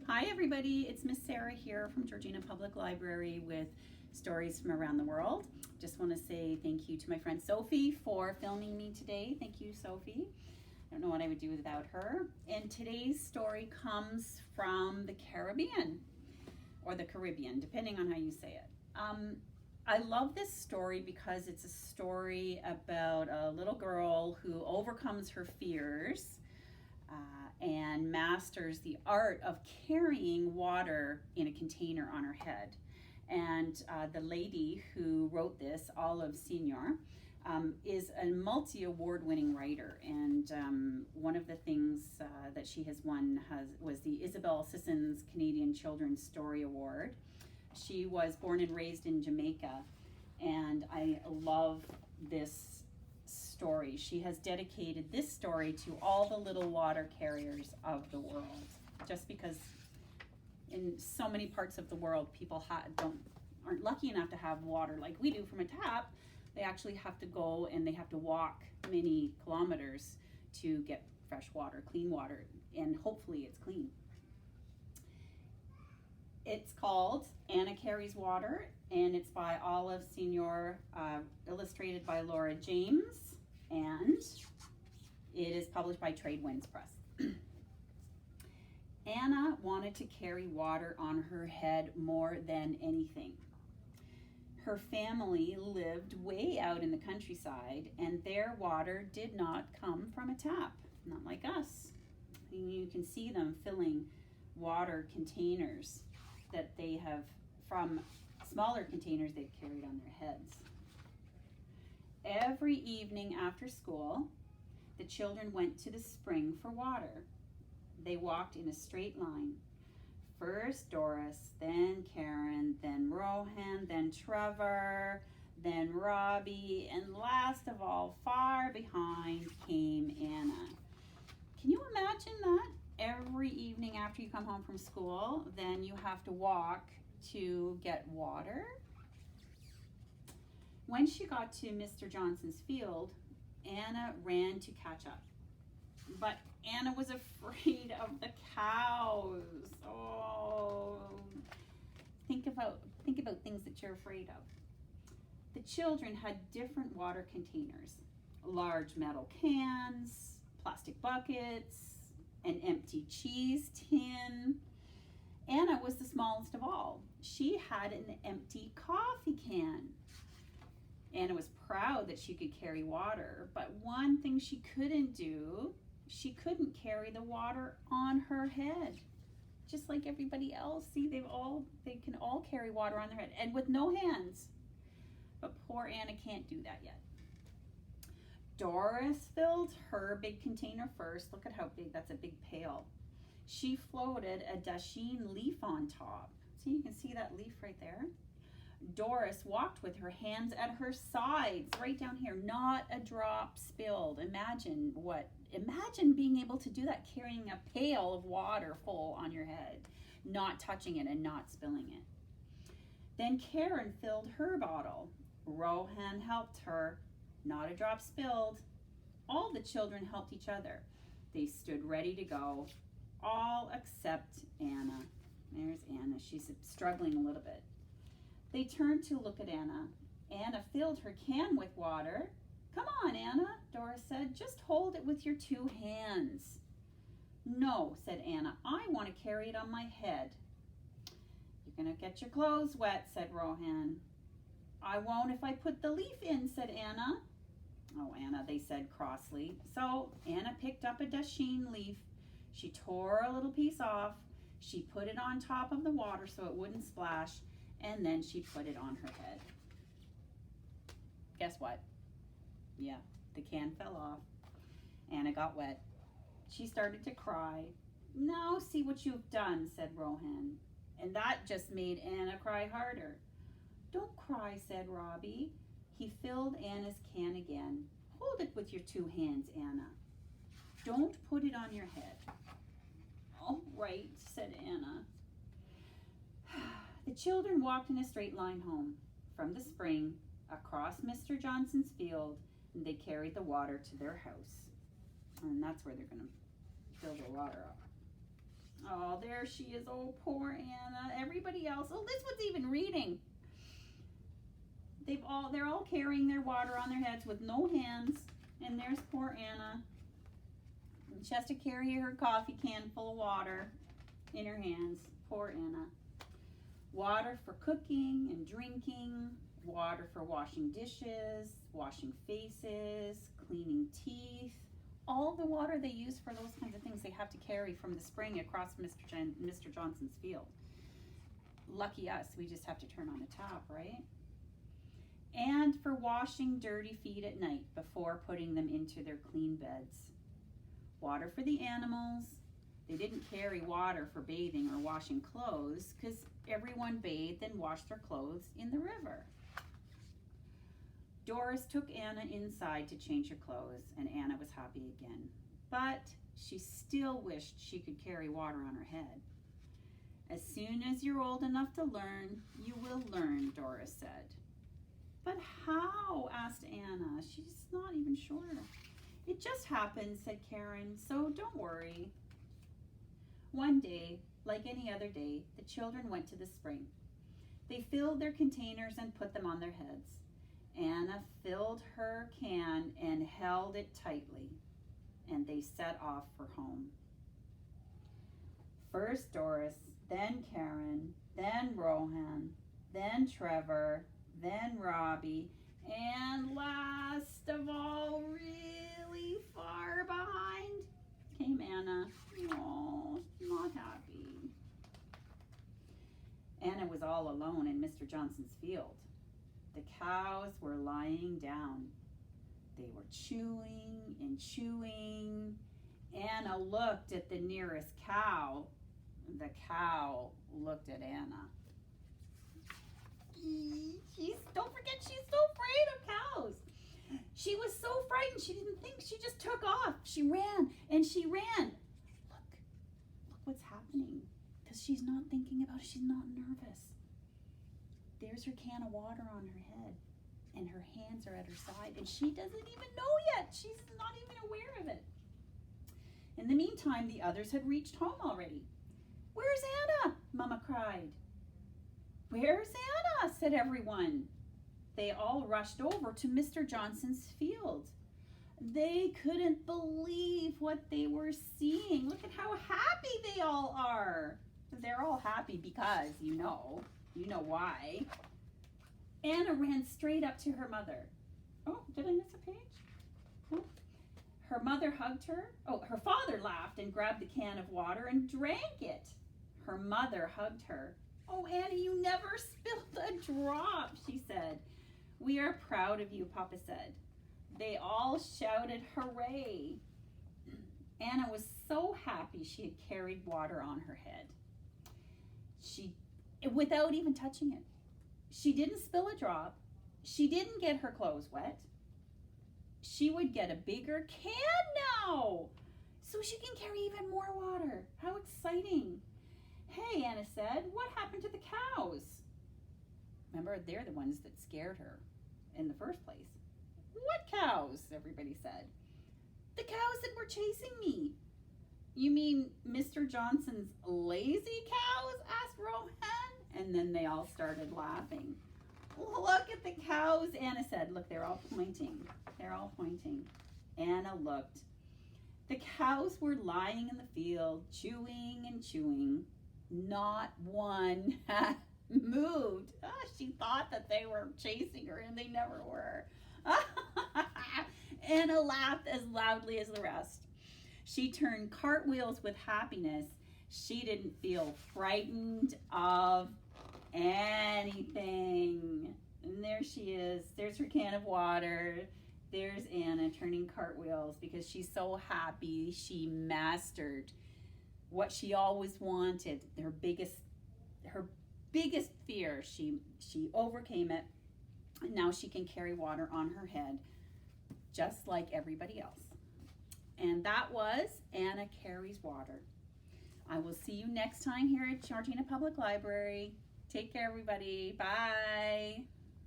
Hi everybody, it's Miss Sarah here from Georgina Public Library with stories from around the world. Just want to say thank you to my friend Sophie for filming me today. Thank you, Sophie. I don't know what I would do without her. And today's story comes from the Caribbean, or the Caribbean, depending on how you say it. I love this story because it's a story about a little girl who overcomes her fears and masters the art of carrying water in a container on her head. And the lady who wrote this, Olive Senior, is a multi-award winning writer. And one of the things that she has won was the Isabel Sissons Canadian Children's Story Award. She was born and raised in Jamaica, and I love this story. She has dedicated this story to all the little water carriers of the world, just because in so many parts of the world people aren't lucky enough to have water like we do from a tap. They actually have to go and they have to walk many kilometers to get fresh water, clean water, and hopefully it's clean. It's called Anna Carries Water, and it's by Olive Senior, illustrated by Laura James, and it is published by Tradewinds Press. Anna wanted to carry water on her head more than anything. Her family lived way out in the countryside, and their water did not come from a tap, not like us. You can see them filling water containers that they have from smaller containers they've carried on their heads. Every evening after school, the children went to the spring for water. They walked in a straight line. First Doris, then Karen, then Rohan, then Trevor, then Robbie, and last of all, far behind, came Anna. Can you imagine that? Every evening after you come home from school, then you have to walk to get water. When she got to Mr. Johnson's field, Anna ran to catch up. But Anna was afraid of the cows. Oh, think about things that you're afraid of. The children had different water containers, large metal cans, plastic buckets, an empty cheese tin. Anna was the smallest of all. She had an empty coffee can. Anna was proud that she could carry water, but one thing she couldn't do, she couldn't carry the water on her head. Just like everybody else. See, they can all carry water on their head and with no hands. But poor Anna can't do that yet. Doris filled her big container first. Look at how big, that's a big pail. She floated a dasheen leaf on top. So you can see that leaf right there. Doris walked with her hands at her sides, right down here, not a drop spilled. Imagine being able to do that, carrying a pail of water full on your head, not touching it and not spilling it. Then Karen filled her bottle. Rohan helped her, not a drop spilled. All the children helped each other. They stood ready to go, all except Anna. There's Anna. She's struggling a little bit. They turned to look at Anna. Anna filled her can with water. Come on, Anna, Doris said. Just hold it with your two hands. No, said Anna. I want to carry it on my head. You're going to get your clothes wet, said Rohan. I won't if I put the leaf in, said Anna. Oh, Anna, they said crossly. So Anna picked up a dasheen leaf. She tore a little piece off. She put it on top of the water so it wouldn't splash, and then she put it on her head. Guess what? Yeah, the can fell off. Anna got wet. She started to cry. Now see what you've done, said Rohan. And that just made Anna cry harder. Don't cry, said Robbie. He filled Anna's can again. Hold it with your two hands, Anna. Don't put it on your head. All right, said Anna. The children walked in a straight line home from the spring across Mr. Johnson's field, and they carried the water to their house. And that's where they're going to fill the water up. Oh, there she is. Oh, poor Anna. Everybody else. Oh, this one's even reading. They're all carrying their water on their heads with no hands. And there's poor Anna. And she has to carry her coffee can full of water in her hands. Poor Anna. Water for cooking and drinking. Water for washing dishes, washing faces, cleaning teeth. All the water they use for those kinds of things they have to carry from the spring across Mr. Johnson's field. Lucky us, we just have to turn on a tap, right? And for washing dirty feet at night before putting them into their clean beds. Water for the animals. They didn't carry water for bathing or washing clothes because everyone bathed and washed their clothes in the river. Doris took Anna inside to change her clothes, and Anna was happy again. But she still wished she could carry water on her head. As soon as you're old enough to learn, you will learn, Doris said. But how? Asked Anna. She's not even sure. It just happened, said Karen, so don't worry. One day, like any other day, the children went to the spring. They filled their containers and put them on their heads. Anna filled her can and held it tightly, and they set off for home. First Doris, then Karen, then Rohan, then Trevor, then Robbie, and last of all, really far behind, came Anna. Oh, not happy. Anna was all alone in Mr. Johnson's field. The cows were lying down. They were chewing and chewing. Anna looked at the nearest cow. The cow looked at Anna. Don't forget, she's so afraid of cows. She was so frightened, she didn't think. She just took off. She ran and she ran. Look what's happening. Because she's not thinking about it. She's not nervous. There's her can of water on her head, and her hands are at her side, and she doesn't even know yet. She's not even aware of it. In the meantime, the others had reached home already. Where's Anna? Mama cried. Where's Anna? Said everyone. They all rushed over to Mr. Johnson's field. They couldn't believe what they were seeing. Look at how happy they all are. They're all happy because, you know why. Anna ran straight up to her mother. Oh, did I miss a page? Oh. Her mother hugged her. Oh, her father laughed and grabbed the can of water and drank it. Her mother hugged her. Oh, Anna, you never spilled a drop, she said. We are proud of you, Papa said. They all shouted hooray. Anna was so happy she had carried water on her head. Without even touching it. She didn't spill a drop. She didn't get her clothes wet. She would get a bigger can now, so she can carry even more water. How exciting. Hey, Anna said, what happened to the cows? Remember, they're the ones that scared her in the first place. What cows? Everybody said. The cows that were chasing me. You mean Mr. Johnson's lazy cows? Asked Rohan. And then they all started laughing. Look at the cows, Anna said. Look, they're all pointing. They're all pointing. Anna looked. The cows were lying in the field, chewing and chewing. Not one had moved. She thought that they were chasing her, and they never were. Anna laughed as loudly as the rest. She turned cartwheels with happiness. She didn't feel frightened of anything. And there she is. There's her can of water. There's Anna turning cartwheels because she's so happy she mastered what she always wanted. Her biggest fear. She overcame it. And now she can carry water on her head just like everybody else. And that was Anna Carries Water. I will see you next time here at Georgina Public Library. Take care, everybody. Bye.